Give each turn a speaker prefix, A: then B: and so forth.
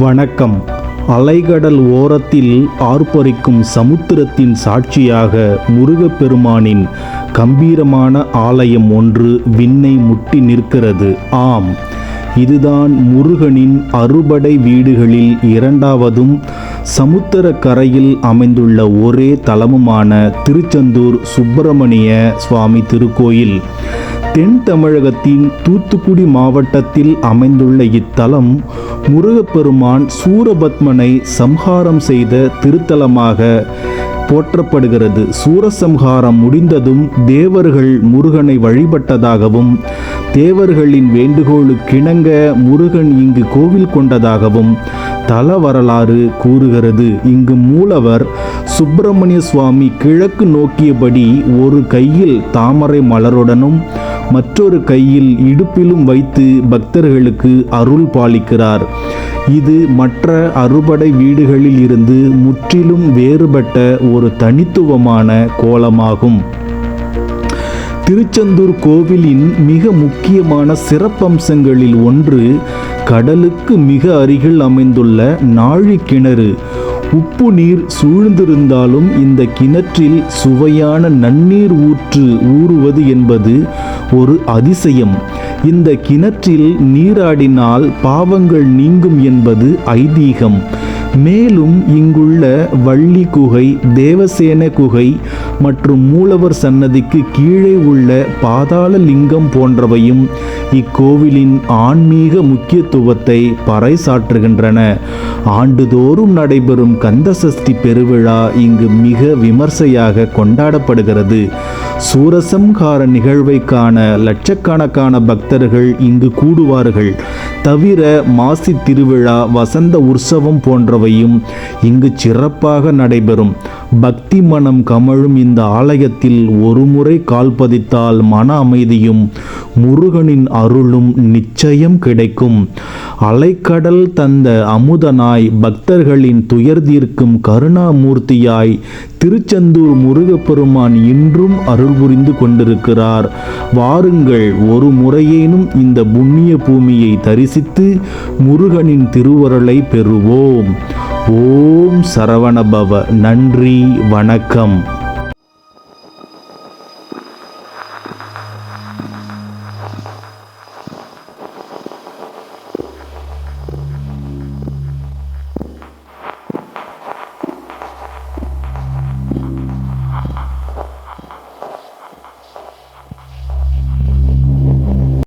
A: வணக்கம். அலைகடல் ஓரத்தில் ஆர்ப்பரிக்கும் சமுத்திரத்தின் சாட்சியாக முருகப்பெருமானின் கம்பீரமான ஆலயம் ஒன்று விண்ணை முட்டி நிற்கிறது. ஆம், இதுதான் முருகனின் அறுபடை வீடுகளில் இரண்டாவதும் சமுத்திர கரையில் அமைந்துள்ள ஒரே தலமுமான திருச்செந்தூர் சுப்பிரமணிய சுவாமி திருக்கோயில். தென் தமிழகத்தின் தூத்துக்குடி மாவட்டத்தில் அமைந்துள்ள இத்தலம் முருகப்பெருமான் சூரபத்மனை சம்ஹாரம் செய்த திருத்தலமாக போற்றப்படுகிறது. சூரசம்ஹாரம் முடிந்ததும் தேவர்கள் முருகனை வழிபட்டதாகவும் தேவர்களின் வேண்டுகோளுக்கிணங்க முருகன் இங்கு கோவில் கொண்டதாகவும் தல வரலாறு கூறுகிறது. இங்கு மூலவர் சுப்பிரமணிய சுவாமி கிழக்கு நோக்கியபடி ஒரு கையில் தாமரை மலருடனும் மற்றொரு கையில் இடுப்பிலும் வைத்து பக்தர்களுக்கு அருள் பாலிக்கிறார். இது மற்ற அறுபடை வீடுகளில் இருந்து முற்றிலும் வேறுபட்ட ஒரு தனித்துவமான கோலமாகும். திருச்செந்தூர் கோவிலின் மிக முக்கியமான சிறப்பம்சங்களில் ஒன்று கடலுக்கு மிக அருகில் அமைந்துள்ள நாழி கிணறு. உப்பு நீர் சூழ்ந்திருந்தாலும் இந்த கிணற்றில் சுவையான நன்னீர் ஊறுவது என்பது ஒரு அதிசயம். இந்த கிணற்றில் நீராடினால் பாவங்கள் நீங்கும் என்பது ஐதீகம். மேலும் இங்குள்ள வள்ளி குகை, தேவசேன குகை மற்றும் மூலவர் சன்னதிக்கு கீழே உள்ள பாதாள லிங்கம் போன்றவையும் இக்கோவிலின் ஆன்மீக முக்கியத்துவத்தை பறைசாற்றுகின்றன. ஆண்டுதோறும் நடைபெறும் கந்தசஷ்டி பெருவிழா இங்கு மிக விமர்சையாக கொண்டாடப்படுகிறது. சூரசம்ஹார நிகழ்வை காண லட்சக்கணக்கான பக்தர்கள் இங்கு கூடுவார்கள். தவிர மாசி திருவிழா, வசந்த உற்சவம் போன்றவையும் இங்கு சிறப்பாக நடைபெறும். பக்தி மனம் கமழும் இந்த ஆலயத்தில் ஒருமுறை கால் பதித்தால் மன அமைதியும் முருகனின் அருளும் நிச்சயம் கிடைக்கும். அலைக்கடல் தந்த அமுதனாய், பக்தர்களின் துயர் தீர்க்கும் கருணாமூர்த்தியாய் திருச்செந்தூர் முருகப்பெருமான் இன்றும் அருள் புரிந்து கொண்டிருக்கிறார். வாருங்கள், ஒரு முறையேனும் இந்த புண்ணிய பூமியை தரிசித்து முருகனின் திருவருளை பெறுவோம். ஓம் சரவணபவ. நன்றி, வணக்கம்.